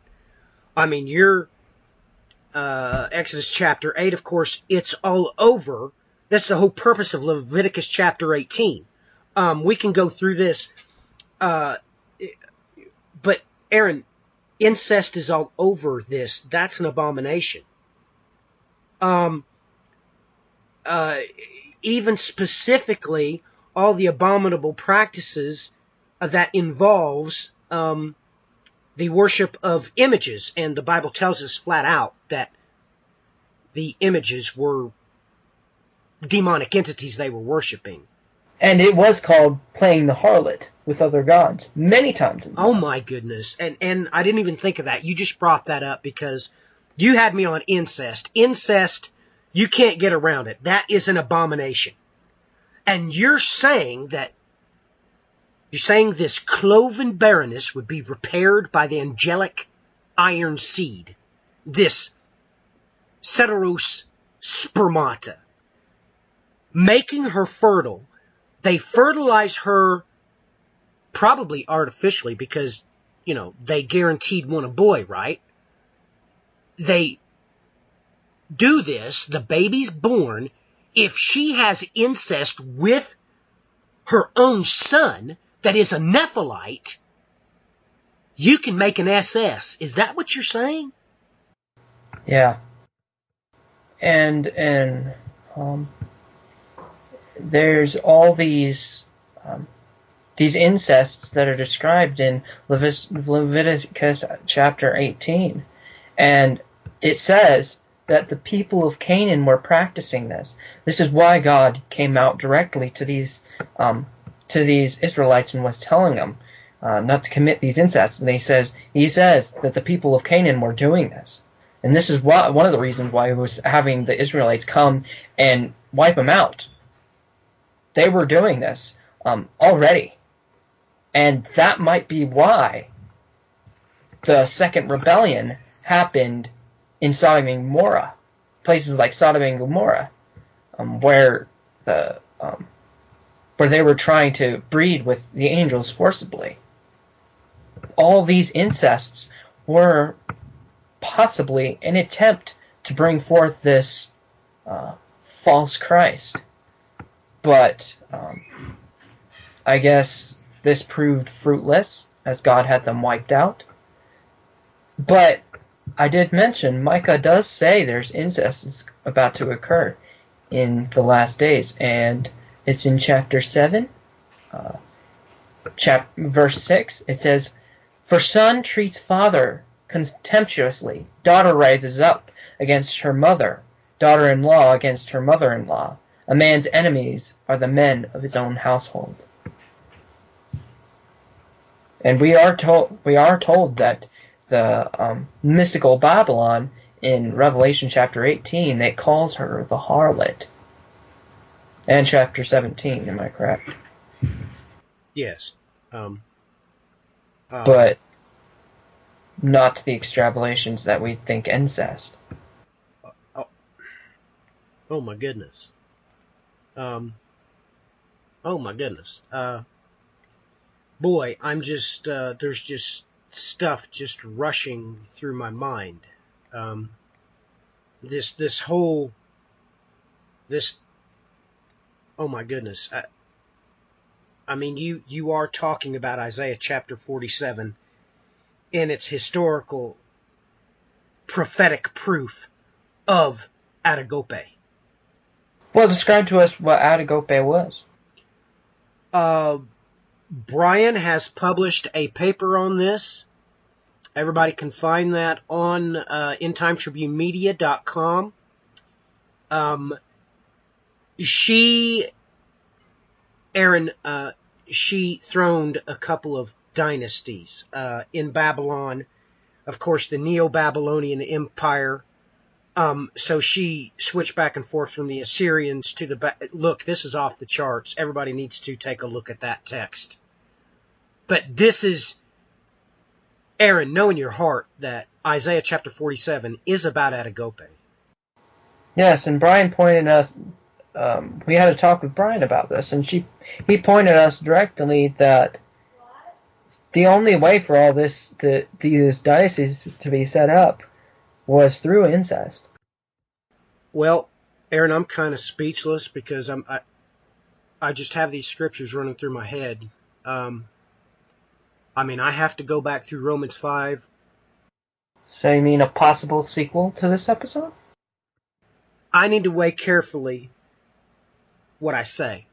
I mean, you're Exodus chapter 8, of course, it's all over. That's the whole purpose of Leviticus chapter 18. We can go through this, but Aaron, incest is all over this. That's an abomination. Even specifically, all the abominable practices that involves the worship of images. And the Bible tells us flat out that the images were demonic entities they were worshiping. And it was called playing the harlot with other gods many times. Oh my goodness. And I didn't even think of that. You just brought that up because you had me on incest. Incest, you can't get around it. That is an abomination. And you're saying this cloven barrenness would be repaired by the angelic iron seed. This Ceteros spermata. Making her fertile. They fertilize her probably artificially because, they guaranteed one a boy, right? They do this, the baby's born. If she has incest with her own son that is a Nephilim, you can make an SS. Is that what you're saying? Yeah. And there's all these incests that are described in Leviticus chapter 18. And it says that the people of Canaan were practicing this. This is why God came out directly to these Israelites and was telling them not to commit these incests. And he says that the people of Canaan were doing this. And this is one of the reasons why he was having the Israelites come and wipe them out. They were doing this already. And that might be why the second rebellion happened in Sodom and Gomorrah. Places like Sodom and Gomorrah, where they were trying to breed with the angels forcibly. All these incests were possibly an attempt to bring forth this false Christ. But I guess this proved fruitless, as God had them wiped out. But I did mention, Micah does say there's incest about to occur in the last days, and it's in chapter 7, verse 6. It says, "For son treats father contemptuously, daughter rises up against her mother, daughter-in-law against her mother-in-law. A man's enemies are the men of his own household." And we are told that the mystical Babylon in Revelation chapter 18, that calls her the harlot. And chapter 17, am I correct? Yes. But not to the extrapolations that we think incest. Oh my goodness. Oh my goodness. Boy, I'm just, there's just stuff just rushing through my mind. This whole, oh my goodness. I mean, you are talking about Isaiah chapter 47 in its historical prophetic proof of Atagope. Well, describe to us what Atagope was. Brian has published a paper on this. Everybody can find that on endtimetribunemedia.com. She throned a couple of dynasties in Babylon. Of course, the Neo-Babylonian Empire. So she switched back and forth from the Assyrians to the... Look, this is off the charts. Everybody needs to take a look at that text. But this is, Aaron, know in your heart that Isaiah chapter 47 is about Atagope. Yes, and Brian pointed us... we had a talk with Brian about this, and he pointed us directly that the only way for all this these dioceses to be set up was through incest. Well, Aaron, I'm kind of speechless because I just have these scriptures running through my head. I mean, I have to go back through Romans 5. So you mean a possible sequel to this episode? I need to weigh carefully what I say.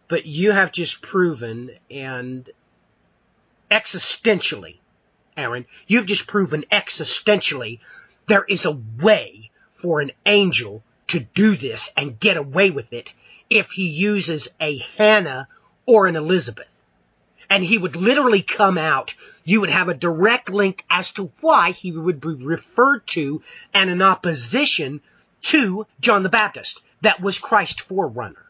But you have just proven, and existentially, Aaron, you've just proven existentially there is a way for an angel to do this and get away with it if he uses a Hannah or an Elizabeth. And he would literally come out, you would have a direct link as to why he would be referred to and in opposition to John the Baptist. That was Christ's forerunner.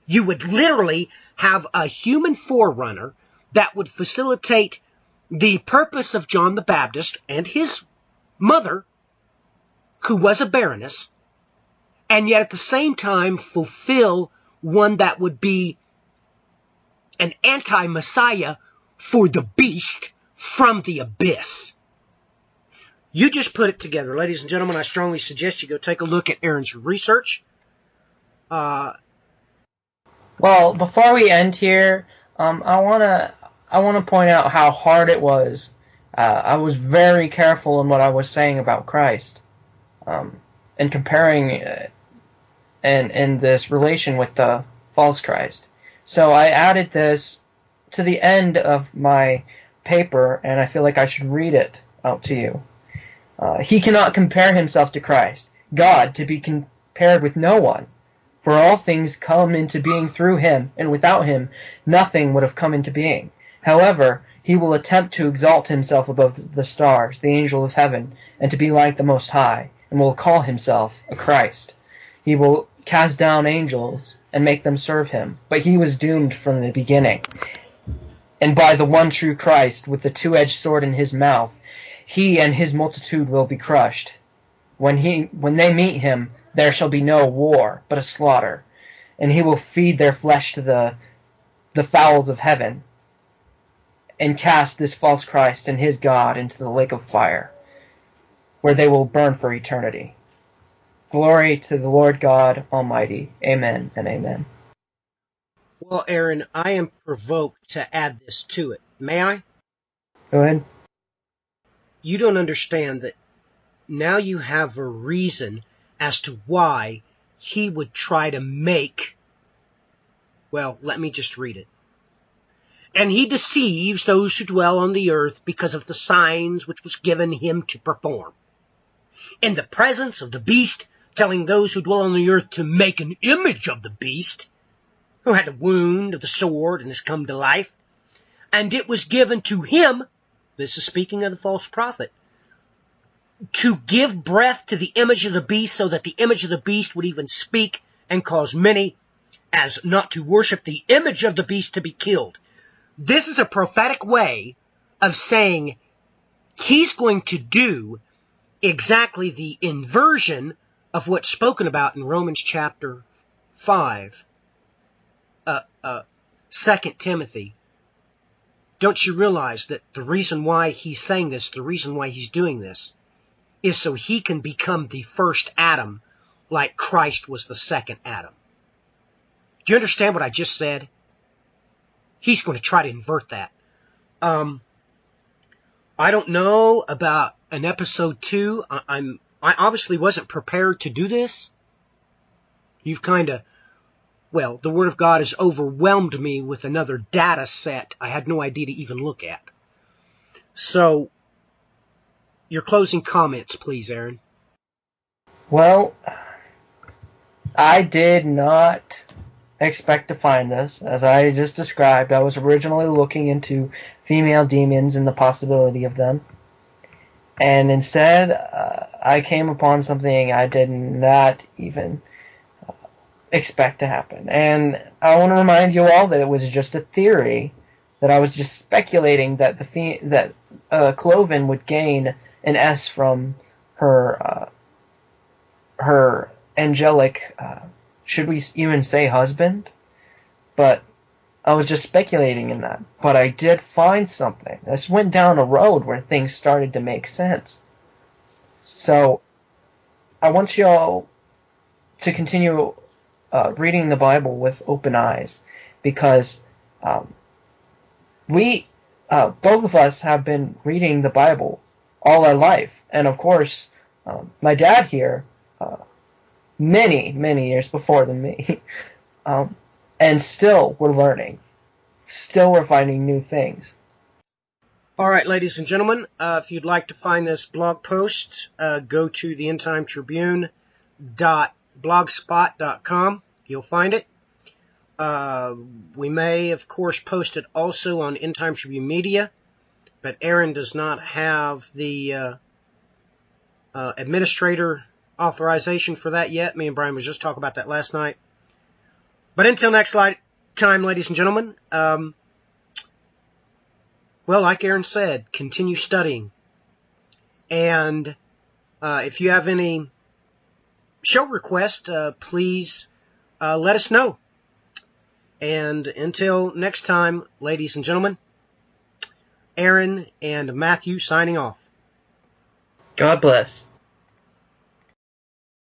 You would literally have a human forerunner that would facilitate the purpose of John the Baptist and his mother, who was a baroness, and yet at the same time fulfill one that would be an anti-Messiah for the beast from the abyss. You just put it together. Ladies and gentlemen, I strongly suggest you go take a look at Aaron's research. Well, before we end here, I wanna point out how hard it was. I was very careful in what I was saying about Christ, and comparing and this relation with the false Christ. So I added this to the end of my paper, and I feel like I should read it out to you. He cannot compare himself to Christ, God, to be compared with no one. For all things come into being through him, and without him nothing would have come into being. However, he will attempt to exalt himself above the stars, the angel of heaven, and to be like the Most High, and will call himself a Christ. He will cast down angels and make them serve him, but he was doomed from the beginning. And by the one true Christ, with the two-edged sword in his mouth, he and his multitude will be crushed. When they meet him, there shall be no war, but a slaughter, and he will feed their flesh to the fowls of heaven, and cast this false Christ and his God into the lake of fire, where they will burn for eternity. Glory to the Lord God Almighty. Amen and amen. Well, Aaron, I am provoked to add this to it. May I? Go ahead. You don't understand that now you have a reason as to why he would try to make... Well, let me just read it. And he deceives those who dwell on the earth because of the signs which was given him to perform. In the presence of the beast, telling those who dwell on the earth to make an image of the beast, who had the wound of the sword and has come to life. And it was given to him, this is speaking of the false prophet, to give breath to the image of the beast, so that the image of the beast would even speak and cause many as not to worship the image of the beast to be killed. This is a prophetic way of saying he's going to do exactly the inversion of what's spoken about in Romans chapter 5, 2 Timothy. Don't you realize that the reason why he's saying this, the reason why he's doing this, is so he can become the first Adam, like Christ was the second Adam. Do you understand what I just said? He's going to try to invert that. I don't know about an episode 2. I obviously wasn't prepared to do this. You've kind of, well, the Word of God has overwhelmed me with another data set I had no idea to even look at. So, your closing comments, please, Aaron. Well, I did not expect to find this. As I just described, I was originally looking into female demons and the possibility of them. And instead, I came upon something I did not even expect to happen. And I want to remind you all that it was just a theory, that I was just speculating that Cloven would gain an S from her angelic, should we even say husband? But I was just speculating in that. But I did find something. I just went down a road where things started to make sense. So I want y'all to continue reading the Bible with open eyes, because we, both of us, have been reading the Bible all our life. And of course, my dad here, many, many years before than me. And still we're learning. Still we're finding new things. All right, ladies and gentlemen, if you'd like to find this blog post, go to the endtimetribune.blogspot.com. You'll find it. We may, of course, post it also on End Time Tribune Media, but Aaron does not have the administrator authorization for that yet. Me and Brian was just talking about that last night. But until next time, ladies and gentlemen, well, like Aaron said, continue studying. And if you have any show requests, please let us know. And until next time, ladies and gentlemen, Aaron and Matthew signing off. God bless.